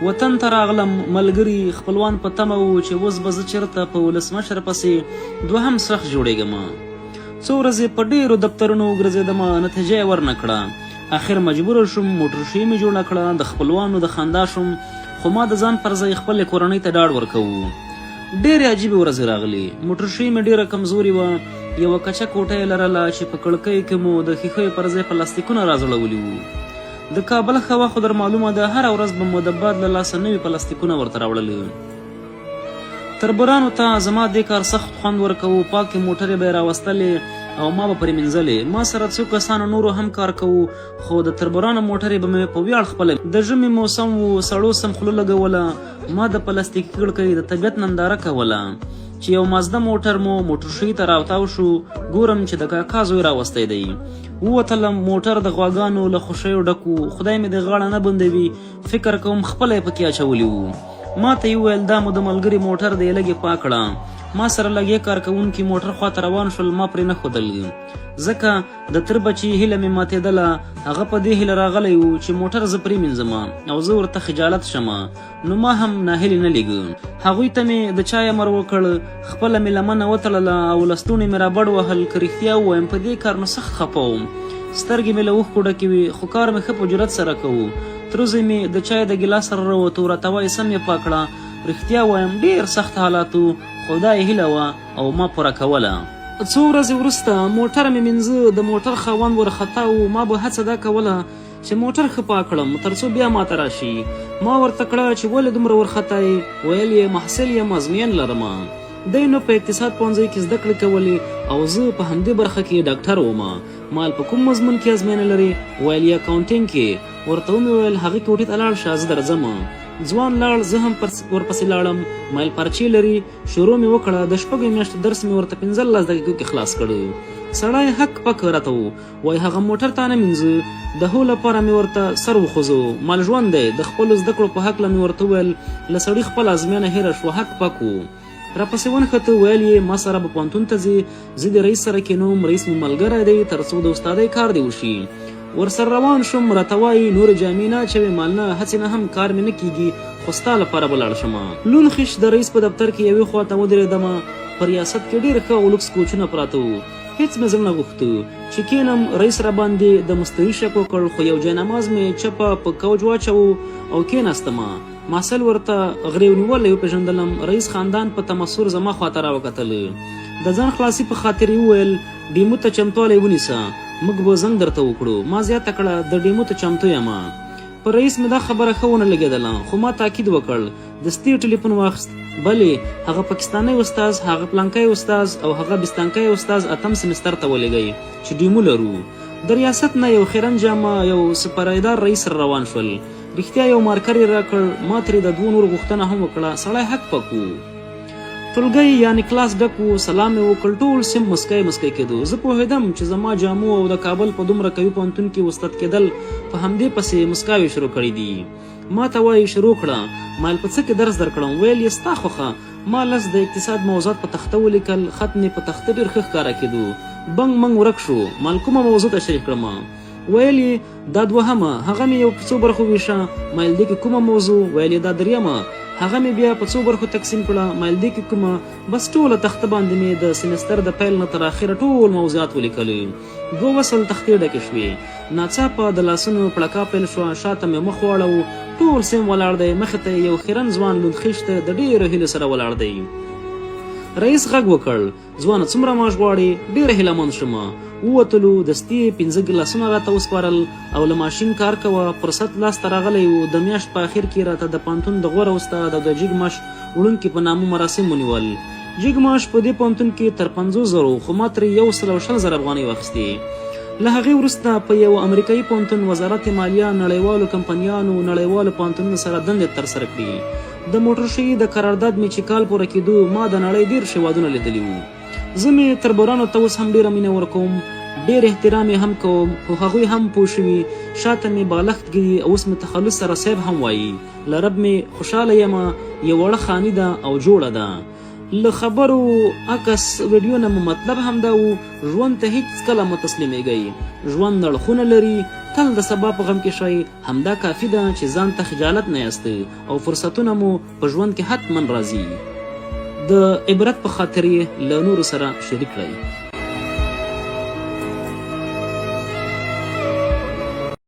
وطن ته راغلم ملګري خپلوان په تمه وو چې اوس به زه چېرته په ولسمشر پسې دوهم سخت جوړېږم. څو ورځې په ډېرو دفترونو وګرځېدم، نتیجه یې ورنه کړه. اخر مجبوره شوم، موټرشي مې جوړه کړه، د خپلوانو د خندا شوم، خو ما د ځان پر ځای خپلې کورنۍ ته ډاډ ورکوو. ډېرې عجیبې ورځې راغلې. موټرشي مې ډېره کمزورې وه، یوه کچه کوټه یې لرله چې په کړکۍ کې مو د ښیښیو پر ځای پلاستیکونه راځړولي وو. د کابل هوا خو در معلومه ده، هره ورځ به مو د باد له لاسه نوي پلاستیکونه ورته راوړل. تربورانو ته زما دې کار سخت خوند ورکوو. پاکې موټرې به یې راوستلې او ما به پرې مینځلې. ما سره څو کسانو نورو هم کار کوو، خو د تربورانو موټرې به مې په ویاړ خپله. د ژمي موسم و، سړو سم خوله لګوله. ما د پلاستیکي کړکۍ د طبیعت ننداره کوله چې یو مازده موټر مو موټرشي ته راوتاو شو. ګورم چې د کاکا زوی راوستی دی. ووتلم، موټر د غواګانو له خوښیو ډک و. خدای مې د غاړه نه بندوي، فکر کوم خپله یې پکې اچولی وو. ما ته یې وویل دا مو د ملګري موټر دی، لږ یې پاک کړه. ما سره لږې کار کوونکي موټر خواته روان شول، ما پرې نه ښودل ځکه د تر بچي هیله مې ماتېدله. هغه په دې هیله راغلی و چې موټر زه پرې مینځم او زه ورته خجالت شم. نو ما هم ناهیلې نه لېږه. هغوی ته مې د چای امر وکړ، خپله مې لمنه وتړله او لستوڼې مې رابړ وهل. که رښتیا ووایم په دې کار نو سخت خفه وم. سترګې مې له اوښکو ډکې وې، خو کار مې ښه په جرأت سره کوو. تروزی مې د چای د ګیلاس سره راووتو، راته وایي سم یې پاک کړه. رښتیا وایم ډېر سخت حالات وو، خو دا یې هیله وه او ما پوره کوله. څو ورځې وروسته موټر مې مینځه، د موټر خاوند ورخطا و. ما به هڅه دا کوله چې موټر ښه پاک کړم تر څو بیا ماته راشي. ما ورته کړه چې ولې دومره ورخطا یې؟ ویل یې محصل یم، ازموین لرم. دی نو په اقتصاد پوهنځي کې زده کړې کولې او زه په همدې برخه کې ډاکټر وم. مال په کوم مضمون کې ازموینه لري؟ ویل یې اکاونټینګ کې. ورته ومې ویل هغې کوټې ته لاړ شه، زه درځم. ځوان لاړ، زه هم ورپسې لاړم. مایل پارچې لري. شروع مې وکړه. د شپږو میاشتو درس مې ورته 15 دقیقو کې خلاص کړ. سړی حق پک راته و، وایي هغه موټر تا نه مینځه. د هو لپاره مې ورته سر وخوځو. مال ژوند دی. د خپلو زده کړو په هکله مې ورته وویل له سړي خپله ازموینه هېره شوه، حق پک و. راپسې ونښته. ویل یې ما سره به پوهنتون ته ځې، زه د رئیس سره کینوم، رئیس مې ملګری دی، تر څو د استادۍ کار دې وشي. ورسره روان شوم. راته وایي نورې جامې نه اچوې؟ مال نه، هسې نه هم کار مې نه کېږي، خو ستا لپاره به لاړ شم. لون خش د رئیس په دفتر کې یوې خوا ته ودرېدم. په ریاست کې ډېر ښه او لوکس کوچونه پراته وو. هېڅ مې زړه نه غوښته چې کینم. رئیس راباندې د مستري شک وکړ، خو یو جاینماز مې چپه په کوچ واچوو او کېناستم. محصل ورته غریو نیولی وپېژندلم. رئیس خاندان په تمسخر زما خواته راوکتل. د ځان خلاصي په خاطر یې وویل ډیمو ته چمتوالی ونیسه، موږ به زنګ درته وکړو. ما زیاته کړه د ډیمو ته چمتو یم. پر رئیس مې دا خبره ښه ونه لګېدله، خو ما تاکید وکړ. دستي ټلیفون واخیست. بلې هغه پاکستانی استاز، هغه پلانکی استاز او هغه بستانکی استاز 8م سمستر ته ولېږئ چې ډیمو لرو. د ریاست نه یو خیرن جامه یو سپرایدار رئیس را روان شول. رښتیا یو مارکر یې راکړ. ما ترې د 2 نورو غوښتنه هم وکړه. سړی حق پک و. ټولګی یعنې کلاس ډک و. سلام مې وکړ. ټول سیم مسکی مسکی کېدو. زه پوهېدم چې زما جامو او د کابل په دومره قوي پوهنتون کې استاد کېدل په همدې پسې مسکاوې شروع کړي دي. ما ته وایي شروع کړه. مال په څه کې درس درکړم؟ ویل یې ستا خوښه. ما لس د اقتصاد موضوعات په تخته ولیکل. خط مې په تخته ډېر ښه ښکاره کېدو. بنګ منګ ورک شو. مال کومه موضوع تشریح کړم؟ ویل یې دا 2مه. هغه مې یو په څو برخو ویشه. مایل دې کې کومه موضوع؟ ویل یې دا 3مه. هغه مې بیا په څو برخو تقسیم کړه. مایل دې کې کومه؟ بس ټوله تخته باندې مې د سمستر د پیل نه تر اخره ټول موضوعات ولیکل. 2 وصل تختې ډکې شوې. ناڅاپه د لاسونو پړکا پیل شوه. شاته مې مخ واړو. ټول سیم ولاړ دی. مخې ته یو خیرن ځوان لوندخېشته د ډېرو هیلو سره ولاړ دی. رئیس غږ وکړ ځوانه څومره معاش غواړې؟ ډېره هیله مند شوم. ووتلو. دستي 15 ګلاسونه راته وسپارل او له ماشین کار کوه. فرصت لاسته راغلی و. د میاشت په اخر کې راته د پوهنتون د غوره استاد او د جګ معاش وړونکي په نامه مراسم ونیول. جګ معاش په دې پوهنتون کې تر 50,000، خو ما ترې 120,000 افغانۍ واخیستې. له هغې وروسته په یو امریکایي پوهنتون وزارت مالیه نړیوالو کمپنیانو نړیوالو پوهنتونونو سره دندې ترسره کړي. د موټرشي د قرارداد مې چې کال پوره کېدو ما د نړۍ ډېر هېوادونه لیدلي وو. زه مې تربورانو ته اوس هم ډېره مینه ورکوم، ډېر احترام یې هم کوم، خو هغوی هم پوه شوي شاته مې بالښت ږدي او اوس مې تخلص سره صیب هم وایي. له رب مې خوشحاله یم. یو وړه خاني ده او جوړه ده. له خبرو عکس ویډیو نه مو مطلب همدا و ژوند ته هیڅ کله مه تسلیمېږئ. ژوند اړخونه لري، تل د سبا په غم کې شئ، همدا کافي ده چې ځان ته خجالت نه یاستئ او فرصتونه مو په ژوند کې حتما راځي. د عبرت په خاطر یې له نورو سره شریک کړئ.